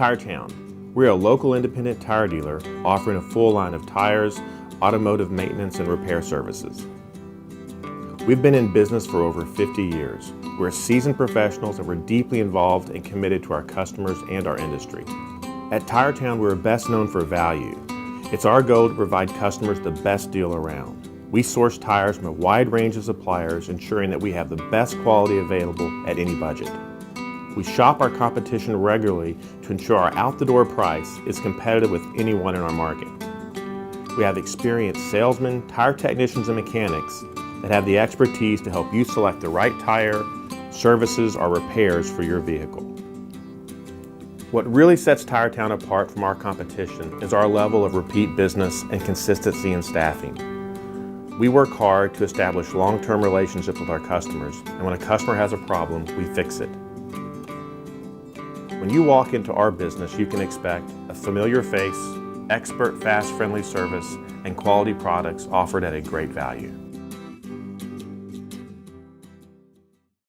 Tire Town. We're a local independent tire dealer offering a full line of tires, automotive maintenance, and repair services. We've been in business for over 50 years. We're seasoned professionals and we're deeply involved and committed to our customers and our industry. At Tire Town, we're best known for value. It's our goal to provide customers the best deal around. We source tires from a wide range of suppliers, ensuring that we have the best quality available at any budget. We shop our competition regularly to ensure our out-the-door price is competitive with anyone in our market. We have experienced salesmen, tire technicians, and mechanics that have the expertise to help you select the right tire, services, or repairs for your vehicle. What really sets Tire Town apart from our competition is our level of repeat business and consistency in staffing. We work hard to establish long-term relationships with our customers, and when a customer has a problem, we fix it. When you walk into our business, you can expect a familiar face, expert, fast, friendly service, and quality products offered at a great value.